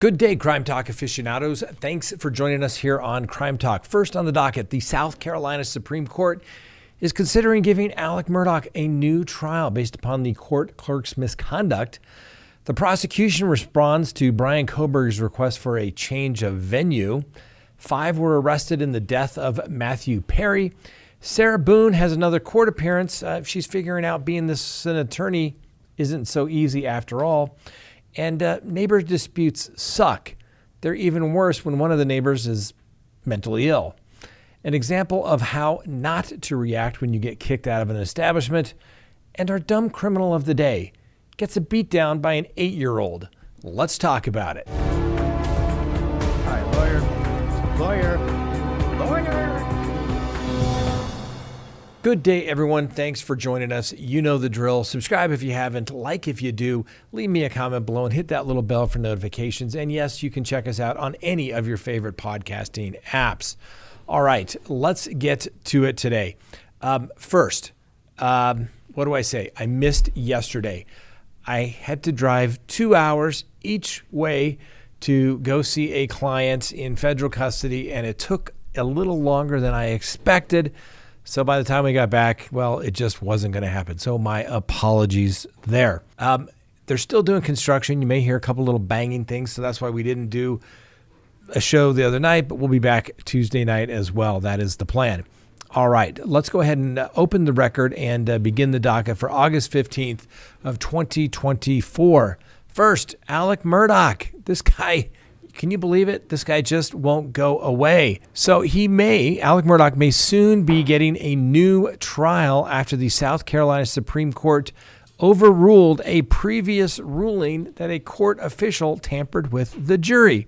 Good day, CrimeTalk aficionados. Thanks for joining us here on CrimeTalk. First on the docket, the South Carolina Supreme Court is considering giving Alec Murdaugh a new trial based upon the court clerk's misconduct. The prosecution responds to Brian Kohberger's request for a change of venue. 5 were arrested in the death of Matthew Perry. Sarah Boone has another court appearance. She's figuring out being an attorney isn't so easy after all. And neighbor disputes suck. They're even worse when one of the neighbors is mentally ill. An example of how not to react when you get kicked out of an establishment. And our dumb criminal of the day gets a beat down by an 8-year-old. Let's talk about it. All right, lawyer. Good day, everyone. Thanks for joining us. You know the drill. Subscribe if you haven't, like if you do, leave me a comment below and hit that little bell for notifications. And yes, you can check us out on any of your favorite podcasting apps. All right, let's get to it today. First, what do I say? I missed yesterday. I had to drive 2 hours each way to go see a client in federal custody, and it took a little longer than I expected. So by the time we got back, well, it just wasn't going to happen. So my apologies there. They're still doing construction. You may hear a couple little banging things. So that's why we didn't do a show the other night, but we'll be back Tuesday night as well. That is the plan. All right, let's go ahead and open the record and begin the docket for August 15th of 2024. First, Alec Murdaugh. This guy, can you believe it? This guy just won't go away. So Alec Murdaugh may soon be getting a new trial after the South Carolina Supreme Court overruled a previous ruling that a court official tampered with the jury.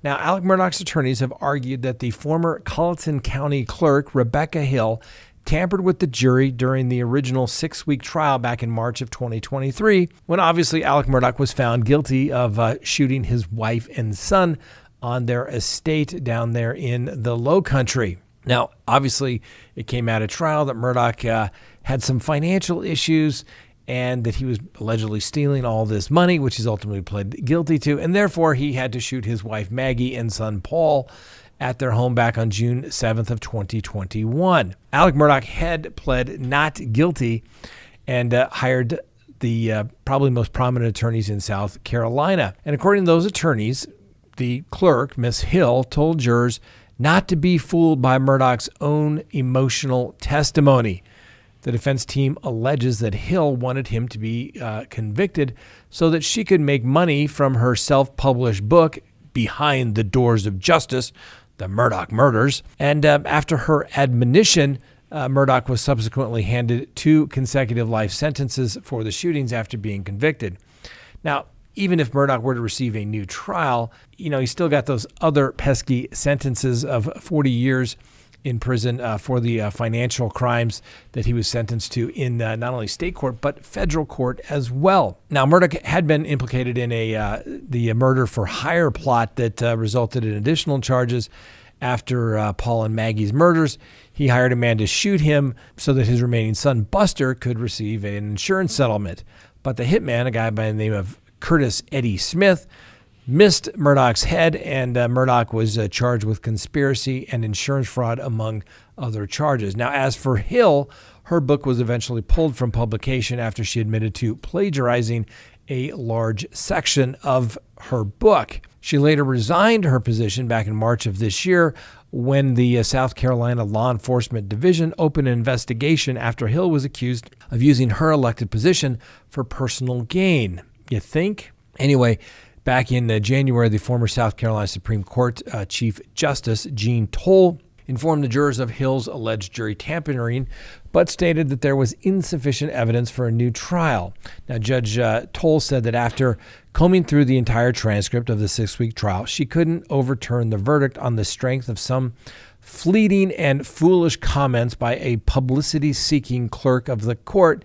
Now, Alec Murdaugh's attorneys have argued that the former Colleton County clerk, Rebecca Hill, tampered with the jury during the original 6-week trial back in March of 2023, when obviously Alec Murdaugh was found guilty of shooting his wife and son on their estate down there in the Low Country. Now, obviously, it came out at trial that Murdaugh had some financial issues and that he was allegedly stealing all this money, which he's ultimately pled guilty to, and therefore he had to shoot his wife Maggie and son Paul at their home back on June 7th of 2021. Alec Murdaugh had pled not guilty and hired the probably most prominent attorneys in South Carolina. And according to those attorneys, the clerk, Miss Hill, told jurors not to be fooled by Murdaugh's own emotional testimony. The defense team alleges that Hill wanted him to be convicted so that she could make money from her self-published book, Behind the Doors of Justice, The Murdaugh Murders. And after her admonition, Murdaugh was subsequently handed 2 consecutive life sentences for the shootings after being convicted. Now, even if Murdaugh were to receive a new trial, he still got those other pesky sentences of 40 years in prison for the financial crimes that he was sentenced to in not only state court, but federal court as well. Now, Murdaugh had been implicated in the murder for hire plot that resulted in additional charges after Paul and Maggie's murders. He hired a man to shoot him so that his remaining son, Buster, could receive an insurance settlement. But the hitman, a guy by the name of Curtis Eddie Smith, missed Murdaugh's head, and Murdaugh was charged with conspiracy and insurance fraud, among other charges. Now, as for Hill, her book was eventually pulled from publication after she admitted to plagiarizing a large section of her book. She later resigned her position back in March of this year when the South Carolina Law Enforcement Division opened an investigation after Hill was accused of using her elected position for personal gain. You think? Anyway, back in January, the former South Carolina Supreme Court Chief Justice Jean Toll informed the jurors of Hill's alleged jury tampering, but stated that there was insufficient evidence for a new trial. Now, Judge Toll said that after combing through the entire transcript of the 6-week trial, she couldn't overturn the verdict on the strength of some fleeting and foolish comments by a publicity-seeking clerk of the court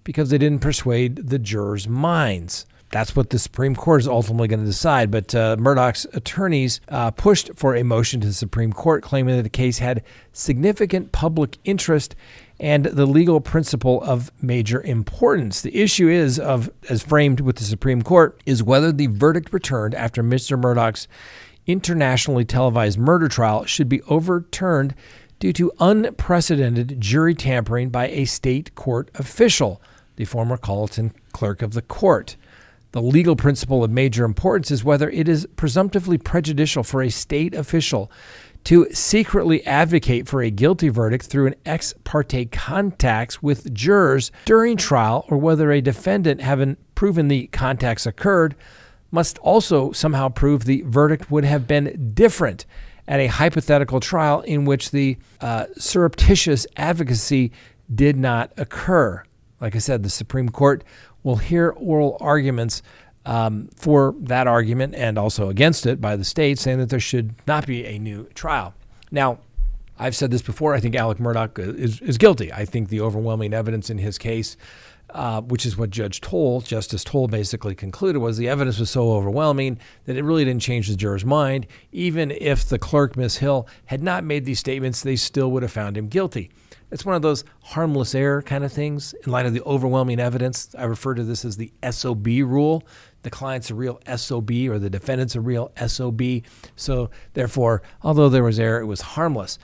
because they didn't persuade the jurors' minds. That's what the Supreme Court is ultimately going to decide. But Murdaugh's attorneys pushed for a motion to the Supreme Court, claiming that the case had significant public interest and the legal principle of major importance. The issue is, as framed with the Supreme Court, is whether the verdict returned after Mr. Murdaugh's internationally televised murder trial should be overturned due to unprecedented jury tampering by a state court official, the former Colleton clerk of the court. The legal principle of major importance is whether it is presumptively prejudicial for a state official to secretly advocate for a guilty verdict through an ex parte contacts with jurors during trial, or whether a defendant, having proven the contacts occurred, must also somehow prove the verdict would have been different at a hypothetical trial in which the surreptitious advocacy did not occur. Like I said, the Supreme Court will hear oral arguments for that argument and also against it by the state, saying that there should not be a new trial. Now, I've said this before. I think Alec Murdaugh is guilty. I think the overwhelming evidence in his case, which is what Justice Toll basically concluded, was the evidence was so overwhelming that it really didn't change the juror's mind. Even if the clerk, Ms. Hill, had not made these statements, they still would have found him guilty. It's one of those harmless error kind of things in light of the overwhelming evidence. I refer to this as the SOB rule. The client's a real SOB, or the defendant's a real SOB. So therefore, although there was error, it was harmless.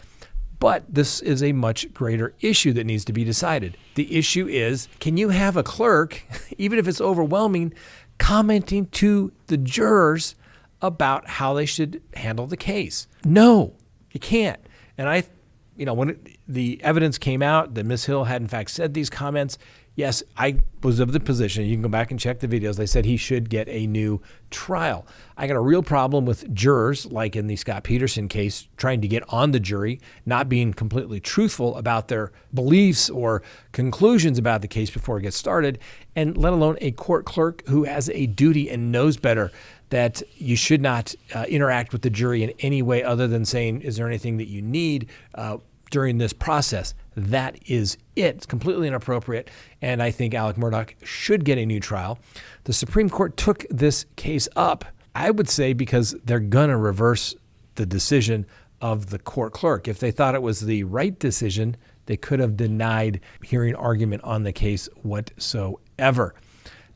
But this is a much greater issue that needs to be decided. The issue is, can you have a clerk, even if it's overwhelming, commenting to the jurors about how they should handle the case? No, you can't. And when the evidence came out that Ms. Hill had in fact said these comments, yes, I was of the position, you can go back and check the videos, they said he should get a new trial. I got a real problem with jurors, like in the Scott Peterson case, trying to get on the jury, not being completely truthful about their beliefs or conclusions about the case before it gets started, and let alone a court clerk who has a duty and knows better that you should not interact with the jury in any way other than saying, is there anything that you need during this process? That is it. It's completely inappropriate, and I think Alec Murdaugh should get a new trial. The Supreme Court took this case up, I would say, because they're going to reverse the decision of the court clerk. If they thought it was the right decision, they could have denied hearing argument on the case whatsoever.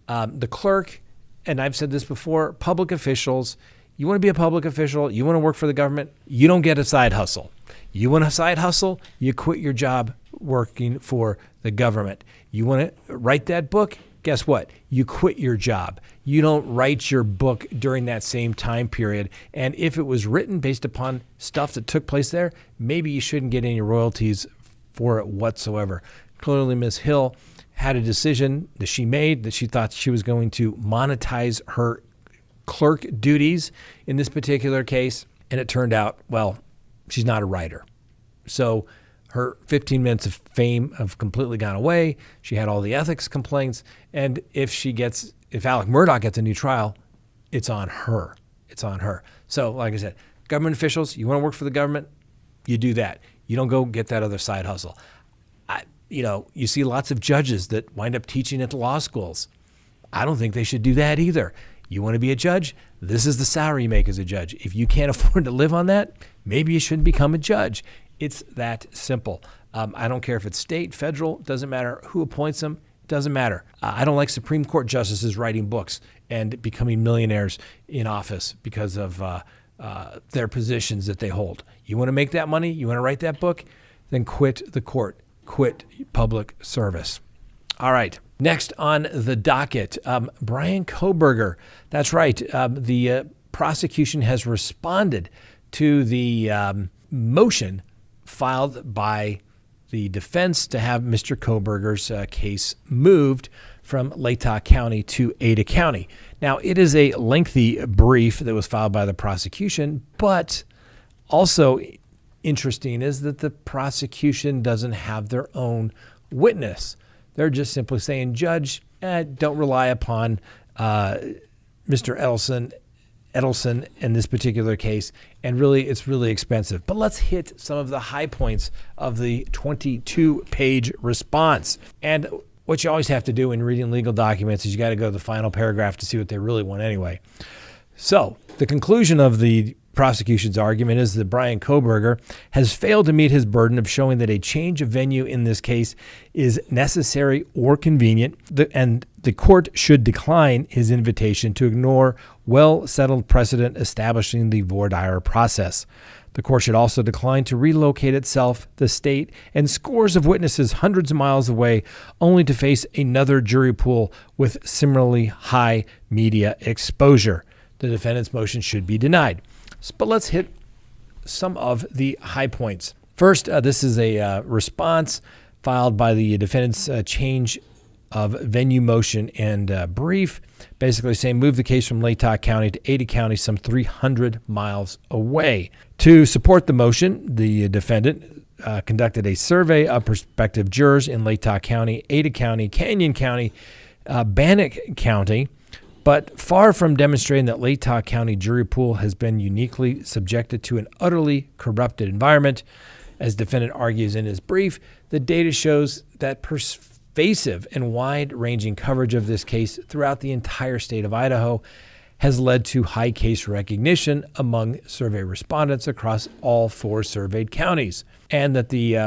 The clerk, and I've said this before, public officials, you want to be a public official, you want to work for the government, you don't get a side hustle. You want a side hustle, you quit your job working for the government. You want to write that book, guess what? You quit your job. You don't write your book during that same time period. And if it was written based upon stuff that took place there, maybe you shouldn't get any royalties for it whatsoever. Clearly, Ms. Hill had a decision that she made that she thought she was going to monetize her clerk duties in this particular case. And it turned out, well, she's not a writer. So her 15 minutes of fame have completely gone away. She had all the ethics complaints. And if Alec Murdaugh gets a new trial, it's on her. It's on her. So like I said, government officials, you want to work for the government, you do that. You don't go get that other side hustle. You see lots of judges that wind up teaching at the law schools. I don't think they should do that either. You want to be a judge? This is the salary you make as a judge. If you can't afford to live on that, maybe you shouldn't become a judge. It's that simple. I don't care if it's state, federal, doesn't matter who appoints them, doesn't matter. I don't like Supreme Court justices writing books and becoming millionaires in office because of their positions that they hold. You want to make that money? You want to write that book? Then quit the court. Quit public service. All right. Next on the docket, Brian Kohberger. That's right. The prosecution has responded to the motion filed by the defense to have Mr. Kohberger's case moved from Latah County to Ada County. Now, it is a lengthy brief that was filed by the prosecution, but also interesting is that the prosecution doesn't have their own witness. They're just simply saying, Judge, don't rely upon Mr. Edelson in this particular case, and really, it's really expensive. But let's hit some of the high points of the 22-page response. And what you always have to do when reading legal documents is you got to go to the final paragraph to see what they really want anyway. So the conclusion of the prosecution's argument is that Brian Kohberger has failed to meet his burden of showing that a change of venue in this case is necessary or convenient, and the court should decline his invitation to ignore well-settled precedent establishing the voir dire process. The court should also decline to relocate itself, the state, and scores of witnesses hundreds of miles away, only to face another jury pool with similarly high media exposure. The defendant's motion should be denied. But let's hit some of the high points. First, this is a response filed by the defendant's change of venue motion and brief, basically saying move the case from Latah County to Ada County, some 300 miles away. To support the motion, the defendant conducted a survey of prospective jurors in Latah County, Ada County, Canyon County, Bannock County, but far from demonstrating that Latah County jury pool has been uniquely subjected to an utterly corrupted environment. As defendant argues in his brief, the data shows that pervasive and wide-ranging coverage of this case throughout the entire state of Idaho has led to high case recognition among survey respondents across all 4 surveyed counties, and that the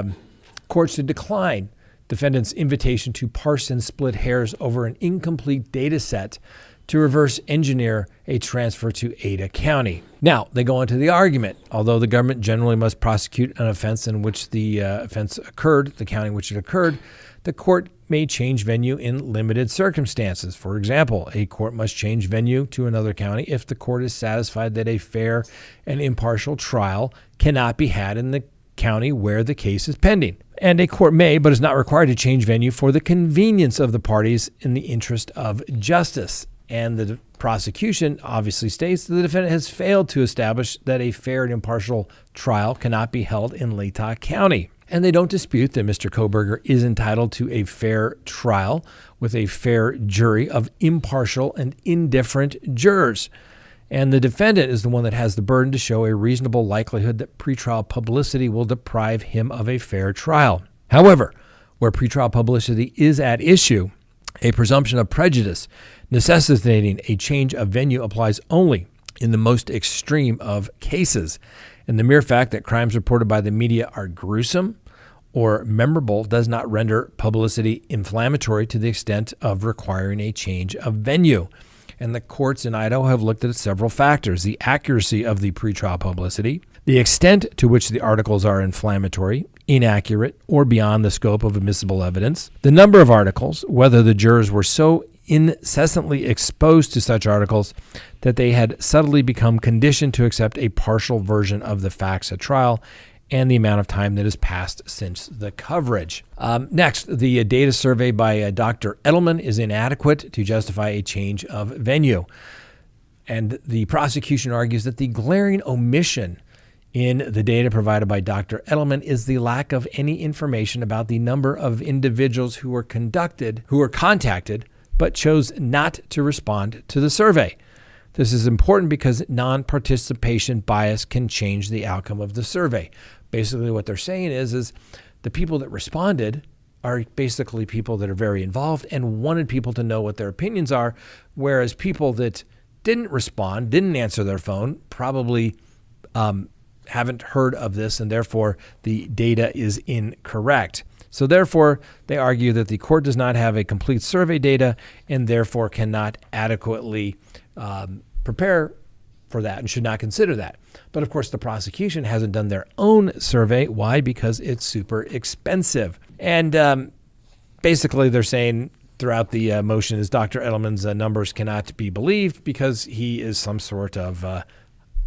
court should decline defendant's invitation to parse and split hairs over an incomplete data set to reverse engineer a transfer to Ada County. Now, they go into the argument. Although the government generally must prosecute an offense in which the offense occurred, the county in which it occurred, the court may change venue in limited circumstances. For example, a court must change venue to another county if the court is satisfied that a fair and impartial trial cannot be had in the county where the case is pending. And a court may, but is not required to change venue for the convenience of the parties in the interest of justice. And the prosecution obviously states that the defendant has failed to establish that a fair and impartial trial cannot be held in Latah County. And they don't dispute that Mr. Kohberger is entitled to a fair trial with a fair jury of impartial and indifferent jurors. And the defendant is the one that has the burden to show a reasonable likelihood that pretrial publicity will deprive him of a fair trial. However, where pretrial publicity is at issue, a presumption of prejudice necessitating a change of venue applies only in the most extreme of cases. And the mere fact that crimes reported by the media are gruesome or memorable does not render publicity inflammatory to the extent of requiring a change of venue. And the courts in Idaho have looked at several factors: the accuracy of the pretrial publicity, the extent to which the articles are inflammatory, inaccurate, or beyond the scope of admissible evidence, the number of articles, whether the jurors were so incessantly exposed to such articles that they had subtly become conditioned to accept a partial version of the facts at trial, and the amount of time that has passed since the coverage. Next, the data survey by Dr. Edelman is inadequate to justify a change of venue. And the prosecution argues that the glaring omission in the data provided by Dr. Edelman is the lack of any information about the number of individuals who were contacted, but chose not to respond to the survey. This is important because non-participation bias can change the outcome of the survey. Basically, what they're saying is the people that responded are basically people that are very involved and wanted people to know what their opinions are, whereas people that didn't respond, didn't answer their phone, probably haven't heard of this, and therefore the data is incorrect. So therefore, they argue that the court does not have a complete survey data and therefore cannot adequately prepare for that and should not consider that. But of course, the prosecution hasn't done their own survey. Why? Because it's super expensive. And basically, they're saying throughout the motion is Dr. Edelman's numbers cannot be believed because he is some sort of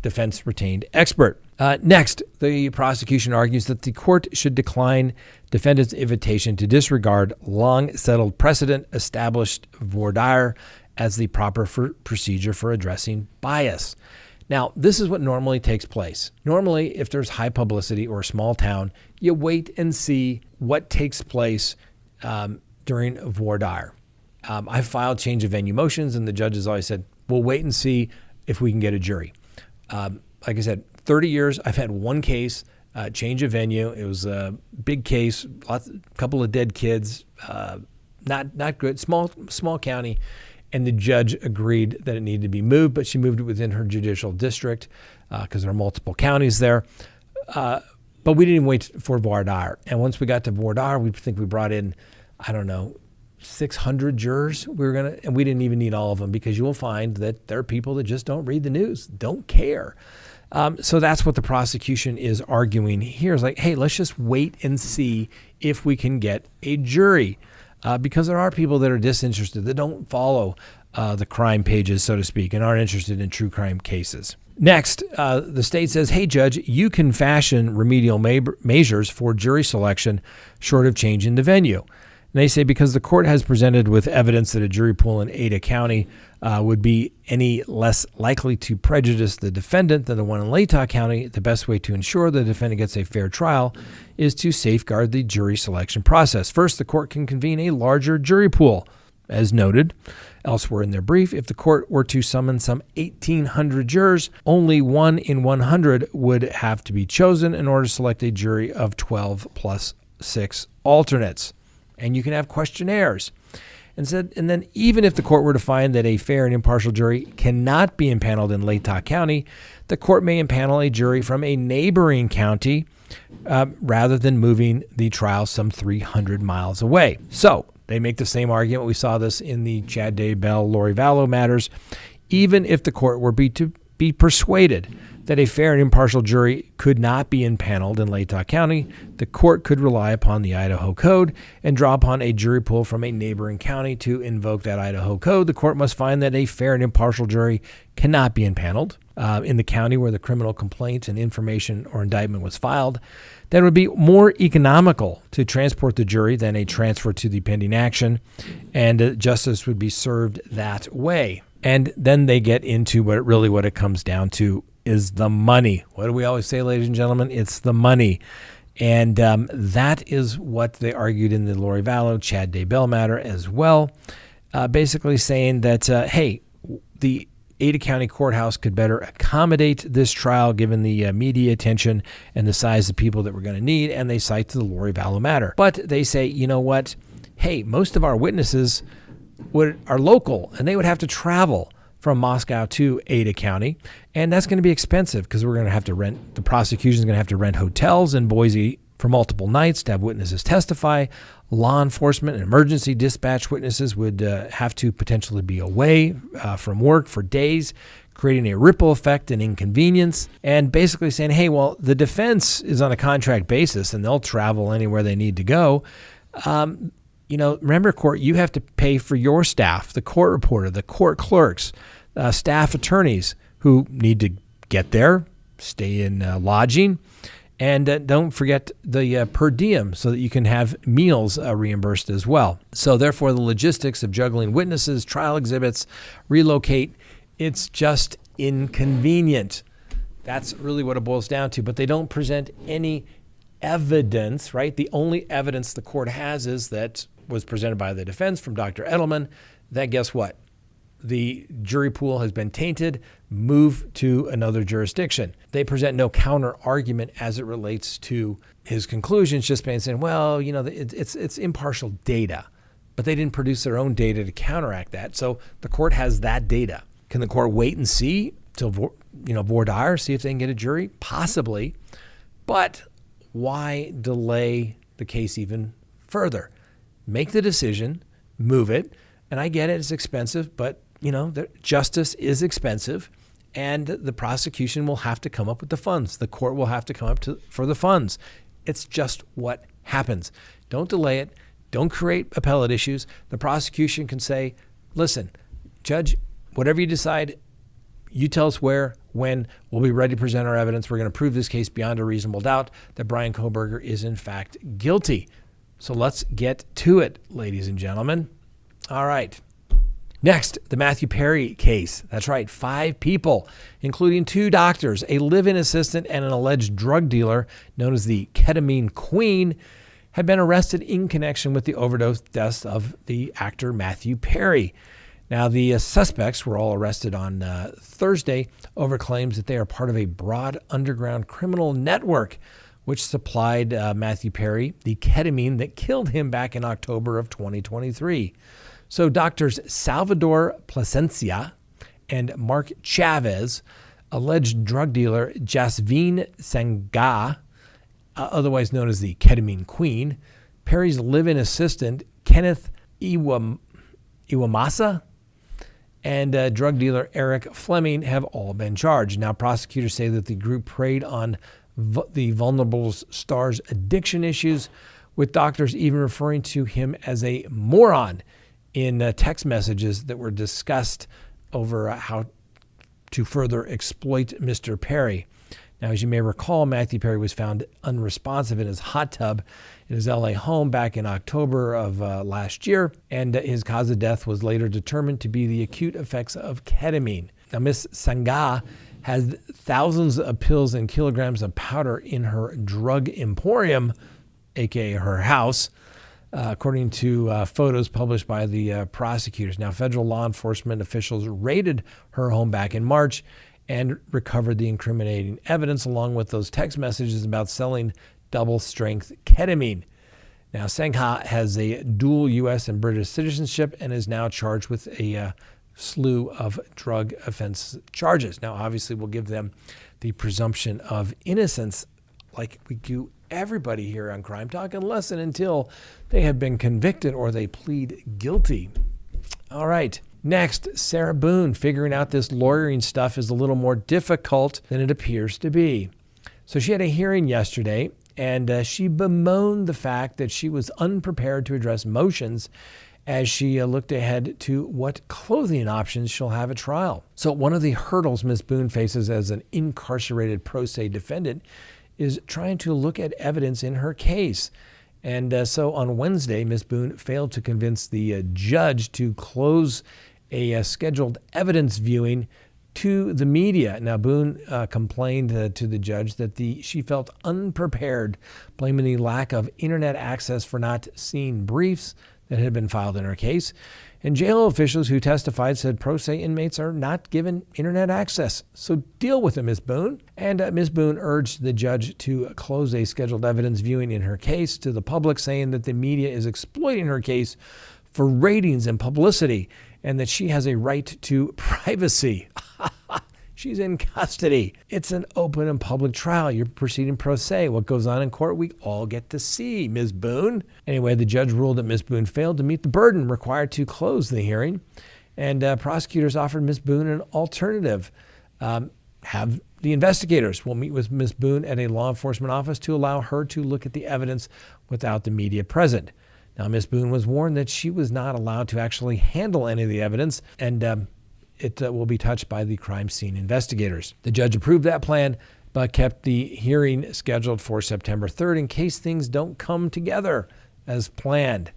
defense retained expert. Next, the prosecution argues that the court should decline defendant's invitation to disregard long settled precedent established voir dire as the proper procedure for addressing bias. Now, this is what normally takes place. Normally, if there's high publicity or a small town, you wait and see what takes place during voir dire. I filed change of venue motions, and the judges always said, we'll wait and see if we can get a jury. Like I said, 30 years, I've had one case, change of venue. It was a big case, couple of dead kids, not good. Small county, and the judge agreed that it needed to be moved, but she moved it within her judicial district because there are multiple counties there. But we didn't even wait for voir dire. And once we got to voir dire, we brought in, 600 jurors. And we didn't even need all of them, because you will find that there are people that just don't read the news, don't care. So that's what the prosecution is arguing here. Is like, hey, let's just wait and see if we can get a jury, because there are people that are disinterested, that don't follow the crime pages, so to speak, and aren't interested in true crime cases. Next, the state says, hey, judge, you can fashion remedial measures for jury selection short of changing the venue. And they say because the court has presented with evidence that a jury pool in Ada County would be any less likely to prejudice the defendant than the one in Latah County, the best way to ensure the defendant gets a fair trial is to safeguard the jury selection process. First, the court can convene a larger jury pool. As noted elsewhere in their brief, if the court were to summon some 1,800 jurors, only 1 in 100 would have to be chosen in order to select a jury of 12 plus 6 alternates. And you can have questionnaires. And then even if the court were to find that a fair and impartial jury cannot be impaneled in Latah County, the court may impanel a jury from a neighboring county rather than moving the trial some 300 miles away. So they make the same argument. We saw this in the Chad Daybell, Lori Vallow matters. Even if the court were to be persuaded that a fair and impartial jury could not be impaneled in Latah County, the court could rely upon the Idaho Code and draw upon a jury pool from a neighboring county to invoke that Idaho Code. The court must find that a fair and impartial jury cannot be impaneled in the county where the criminal complaint and information or indictment was filed. That would be more economical to transport the jury than a transfer to the pending action, and justice would be served that way. And then they get into what it comes down to is the money. What do we always say, ladies and gentlemen? It's the money. And that is what they argued in the Lori Vallow, Chad Daybell matter as well, basically saying that, hey, the Ada County Courthouse could better accommodate this trial given the media attention and the size of people that we're going to need, and they cite the Lori Vallow matter. But they say, you know what? Hey, most of our witnesses are local, and they would have to travel from Moscow to Ada County, and that's going to be expensive because we're going to have to rent, the prosecution is going to have to rent hotels in Boise for multiple nights to have witnesses testify. Law enforcement and emergency dispatch witnesses would have to potentially be away from work for days, creating a ripple effect and inconvenience, and basically saying, hey, well, the defense is on a contract basis and they'll travel anywhere they need to go. Remember, court, you have to pay for your staff, the court reporter, the court clerks, staff attorneys who need to get there, stay in lodging, and don't forget the per diem so that you can have meals reimbursed as well. So therefore, the logistics of juggling witnesses, trial exhibits, relocate, it's just inconvenient. That's really what it boils down to. But they don't present any evidence, right? The only evidence the court has is that was presented by the defense from Dr. Edelman, that guess what? The jury pool has been tainted, moved to another jurisdiction. They present no counter argument as it relates to his conclusions, just saying, well, it's impartial data, but they didn't produce their own data to counteract that. So the court has that data. Can the court wait and see till voir dire, see if they can get a jury? Possibly, but why delay the case even further? Make the decision, move it, and I get it, it's expensive, but justice is expensive, and the prosecution will have to come up with the funds. The court will have to come up for the funds. It's just what happens. Don't delay it. Don't create appellate issues. The prosecution can say, listen, judge, whatever you decide, you tell us where, when, we'll be ready to present our evidence. We're going to prove this case beyond a reasonable doubt that Brian Kohberger is in fact guilty. So let's get to it, ladies and gentlemen. All right. Next, the Matthew Perry case. That's right, 5 people, including 2 doctors, a live-in assistant, and an alleged drug dealer known as the Ketamine Queen, had been arrested in connection with the overdose deaths of the actor Matthew Perry. Now, the suspects were all arrested on Thursday over claims that they are part of a broad underground criminal network which supplied Matthew Perry the ketamine that killed him back in October of 2023. So doctors Salvador Plasencia and Mark Chavez, alleged drug dealer Jasvine Sangha, otherwise known as the ketamine queen, Perry's live-in assistant Kenneth Iwamasa, and drug dealer Eric Fleming have all been charged. Now, prosecutors say that the group preyed on the vulnerable star's addiction issues, with doctors even referring to him as a moron in text messages that were discussed over how to further exploit Mr. Perry. Now, as you may recall, Matthew Perry was found unresponsive in his hot tub in his LA home back in October of last year, and his cause of death was later determined to be the acute effects of ketamine. Now, Ms. Sangha has thousands of pills and kilograms of powder in her drug emporium, aka her house, according to photos published by the prosecutors. Now, federal law enforcement officials raided her home back in March and recovered the incriminating evidence along with those text messages about selling double-strength ketamine. Now, Sangha has a dual U.S. and British citizenship and is now charged with a slew of drug offense charges. Now, obviously, we'll give them the presumption of innocence like we do everybody here on Crime Talk, unless and until they have been convicted or they plead guilty. All right. Next, Sarah Boone. Figuring out this lawyering stuff is a little more difficult than it appears to be. So she had a hearing yesterday, and she bemoaned the fact that she was unprepared to address motions as she looked ahead to what clothing options she'll have at trial. So one of the hurdles Ms. Boone faces as an incarcerated pro se defendant is trying to look at evidence in her case. And so on Wednesday, Ms. Boone failed to convince the judge to close a scheduled evidence viewing to the media. Now, Boone complained to the judge that she felt unprepared, blaming the lack of internet access for not seeing briefs that had been filed in her case. And jail officials who testified said pro se inmates are not given internet access. So deal with it, Ms. Boone. And Ms. Boone urged the judge to close a scheduled evidence viewing in her case to the public, saying that the media is exploiting her case for ratings and publicity, and that she has a right to privacy. She's in custody. It's an open and public trial. You're proceeding pro se. What goes on in court, we all get to see, Ms. Boone. Anyway, the judge ruled that Ms. Boone failed to meet the burden required to close the hearing, and prosecutors offered Ms. Boone an alternative. Have the investigators will meet with Ms. Boone at a law enforcement office to allow her to look at the evidence without the media present. Now, Ms. Boone was warned that she was not allowed to actually handle any of the evidence, and it will be touched by the crime scene investigators. The judge approved that plan, but kept the hearing scheduled for September 3rd in case things don't come together as planned.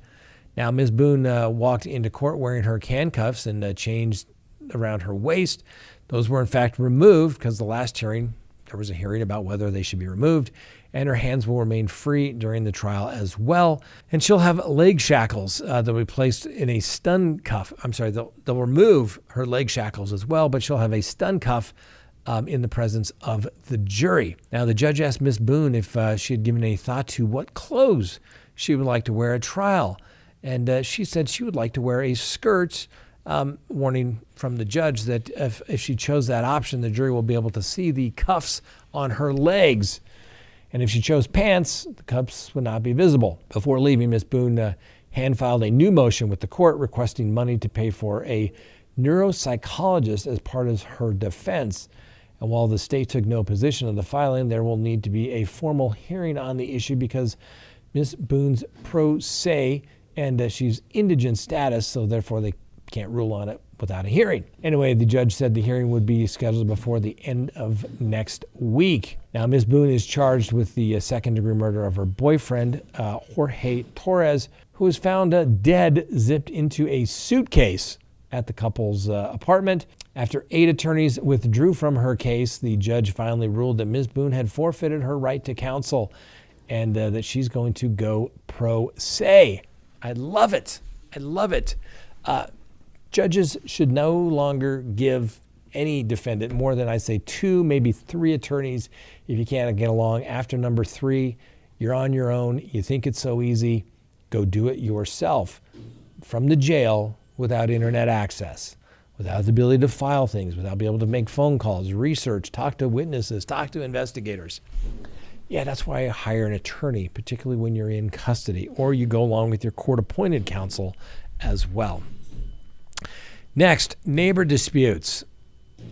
Now, Ms. Boone walked into court wearing her handcuffs and chains around her waist. Those were, in fact, removed because the last hearing, there was a hearing about whether they should be removed, and her hands will remain free during the trial as well. And she'll have leg shackles that will be placed in a stun cuff. I'm sorry, they'll remove her leg shackles as well, but she'll have a stun cuff in the presence of the jury. Now, the judge asked Ms. Boone if she had given any thought to what clothes she would like to wear at trial. And she said she would like to wear a skirt, warning from the judge that if she chose that option, the jury will be able to see the cuffs on her legs. And if she chose pants, the cuffs would not be visible. Before leaving, Ms. Boone hand-filed a new motion with the court requesting money to pay for a neuropsychologist as part of her defense. And while the state took no position on the filing, there will need to be a formal hearing on the issue because Ms. Boone's pro se and she's indigent status, so therefore they can't rule on it without a hearing. Anyway, the judge said the hearing would be scheduled before the end of next week. Now, Ms. Boone is charged with the second-degree murder of her boyfriend, Jorge Torres, who was found dead, zipped into a suitcase at the couple's apartment. After 8 attorneys withdrew from her case, the judge finally ruled that Ms. Boone had forfeited her right to counsel and that she's going to go pro se. I love it. I love it. Judges should no longer give any defendant more than, I'd say, 2, maybe 3 attorneys if you can't get along. After number 3, you're on your own. You think it's so easy. Go do it yourself from the jail without internet access, without the ability to file things, without being able to make phone calls, research, talk to witnesses, talk to investigators. Yeah, that's why I hire an attorney, particularly when you're in custody, or you go along with your court-appointed counsel as well. Next, neighbor disputes.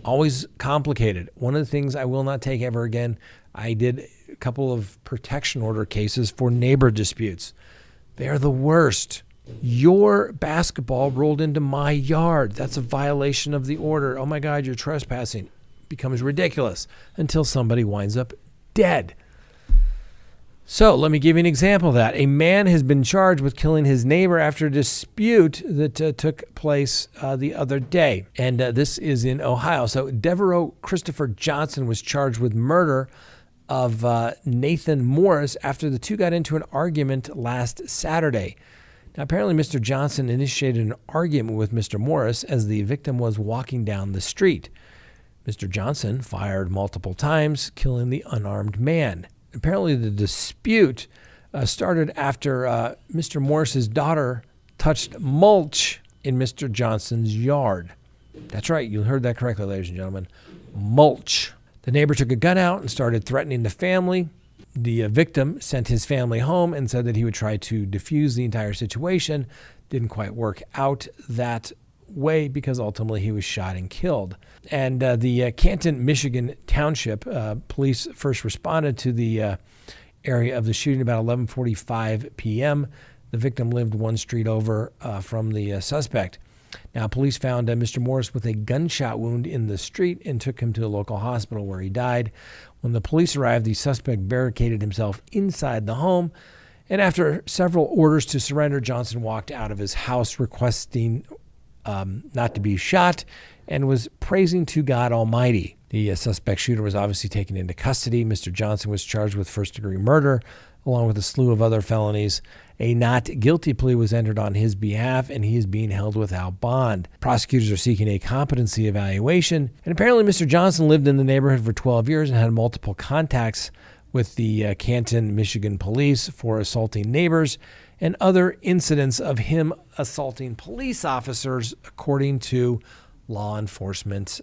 Always complicated. One of the things I will not take ever again, I did a couple of protection order cases for neighbor disputes. They're the worst. Your basketball rolled into my yard. That's a violation of the order. Oh my God, you're trespassing. Becomes ridiculous until somebody winds up dead. So let me give you an example of that. A man has been charged with killing his neighbor after a dispute that took place the other day. And this is in Ohio. So Devereaux Christopher Johnson was charged with murder of Nathan Morris after the two got into an argument last Saturday. Now, apparently, Mr. Johnson initiated an argument with Mr. Morris as the victim was walking down the street. Mr. Johnson fired multiple times, killing the unarmed man. Apparently, the dispute started after Mr. Morris's daughter touched mulch in Mr. Johnson's yard. That's right. You heard that correctly, ladies and gentlemen. Mulch. The neighbor took a gun out and started threatening the family. The victim sent his family home and said that he would try to defuse the entire situation. Didn't quite work out that way because ultimately he was shot and killed. And the Canton, Michigan Township police first responded to the area of the shooting about 11:45 p.m. The victim lived one street over from the suspect. Now, police found Mr. Morris with a gunshot wound in the street and took him to a local hospital where he died. When the police arrived, the suspect barricaded himself inside the home. And after several orders to surrender, Johnson walked out of his house requesting not to be shot and was praising to God Almighty. The suspect shooter was obviously taken into custody. Mr. Johnson was charged with first-degree murder, along with a slew of other felonies. A not guilty plea was entered on his behalf, and he is being held without bond. Prosecutors are seeking a competency evaluation. And apparently Mr. Johnson lived in the neighborhood for 12 years and had multiple contacts with the Canton, Michigan police for assaulting neighbors and other incidents of him assaulting police officers, according to law enforcement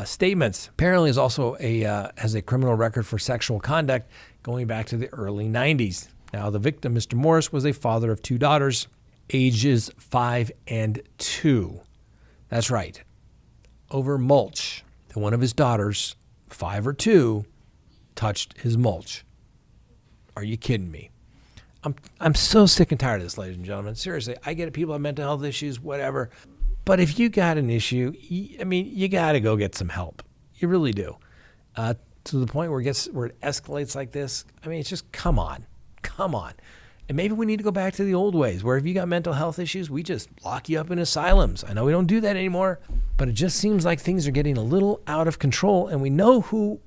statements. Apparently is also has a criminal record for sexual conduct going back to the early 90s. Now, the victim, Mr. Morris, was a father of 2 daughters, ages 5 and 2. That's right. Over mulch. That one of his daughters, 5 or 2, touched his mulch. Are you kidding me? I'm so sick and tired of this, ladies and gentlemen. Seriously, I get it. People have mental health issues, whatever. But if you got an issue, you got to go get some help. You really do. To the point where it escalates like this, it's just come on. And maybe we need to go back to the old ways where if you got mental health issues, we just lock you up in asylums. I know we don't do that anymore, but it just seems like things are getting a little out of control, and we know who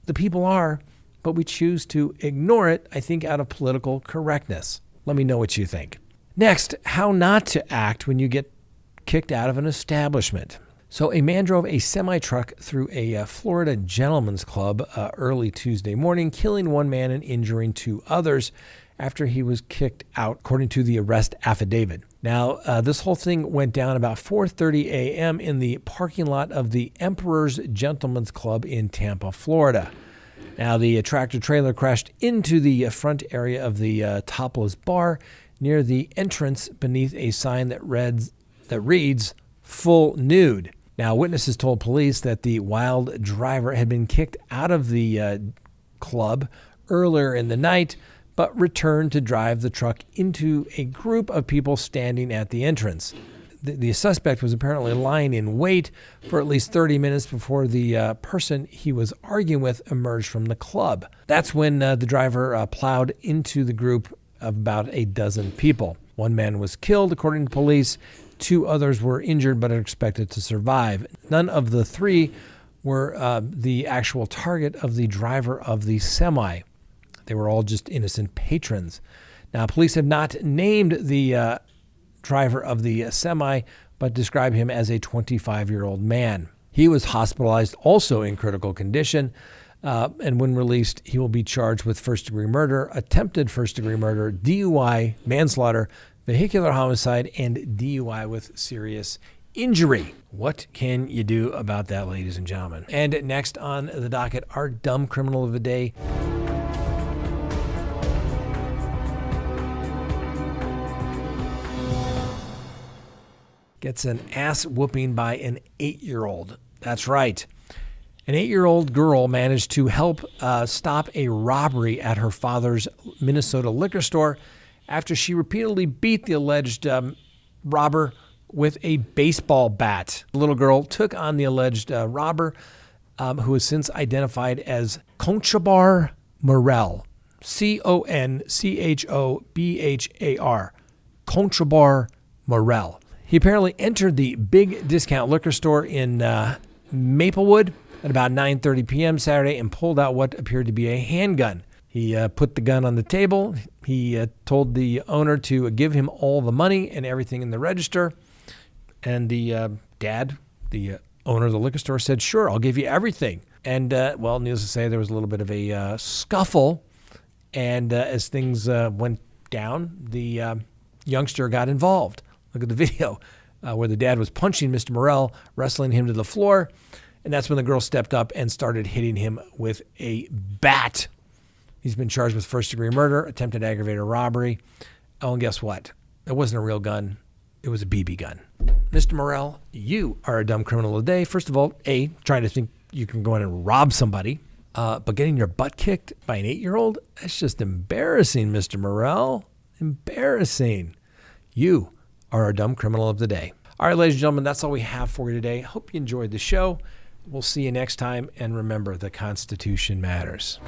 the people are, but we choose to ignore it, I think, out of political correctness. Let me know what you think. Next, how not to act when you get kicked out of an establishment. So a man drove a semi-truck through a Florida gentleman's club early Tuesday morning, killing one man and injuring 2 others after he was kicked out, according to the arrest affidavit. Now, this whole thing went down about 4:30 a.m. in the parking lot of the Emperor's Gentleman's Club in Tampa, Florida. Now, the tractor trailer crashed into the front area of the Topless Bar near the entrance beneath a sign that reads, "Full Nude." Now, witnesses told police that the wild driver had been kicked out of the club earlier in the night, but returned to drive the truck into a group of people standing at the entrance. The suspect was apparently lying in wait for at least 30 minutes before the person he was arguing with emerged from the club. That's when the driver plowed into the group of about a dozen people. One man was killed, according to police. 2 others were injured but are expected to survive. None of the 3 were the actual target of the driver of the semi. They were all just innocent patrons. Now, police have not named the driver of the semi, but describe him as a 25-year-old man. He He was hospitalized, also in critical condition. And when released, he will be charged with first-degree murder, attempted first-degree murder, DUI, manslaughter, vehicular homicide, and DUI with serious injury. What can you do about that, ladies and gentlemen? And next on the docket, our dumb criminal of the day. Gets an ass whooping by an 8-year-old. That's right. An 8-year-old girl managed to help stop a robbery at her father's Minnesota liquor store after she repeatedly beat the alleged robber with a baseball bat. The little girl took on the alleged robber, who was since identified as Conchobar Morel. Conchobhar. Conchobar Morel. He apparently entered the big discount liquor store in Maplewood at about 9:30 p.m. Saturday and pulled out what appeared to be a handgun. He put the gun on the table. He told the owner to give him all the money and everything in the register. And the dad, the owner of the liquor store, said, "Sure, I'll give you everything." And, well, needless to say, there was a little bit of a scuffle. And as things went down, the youngster got involved. Look at the video where the dad was punching Mr. Morel, wrestling him to the floor. And that's when the girl stepped up and started hitting him with a bat. He's been charged with first-degree murder, attempted aggravated robbery. Oh, and guess what? It wasn't a real gun. It was a BB gun. Mr. Morel, you are a dumb criminal of the day. First of all, trying to think you can go in and rob somebody. But getting your butt kicked by an 8-year-old, that's just embarrassing, Mr. Morel. Embarrassing. You are our dumb criminal of the day. All right, ladies and gentlemen, that's all we have for you today. Hope you enjoyed the show. We'll see you next time. And remember, the Constitution matters.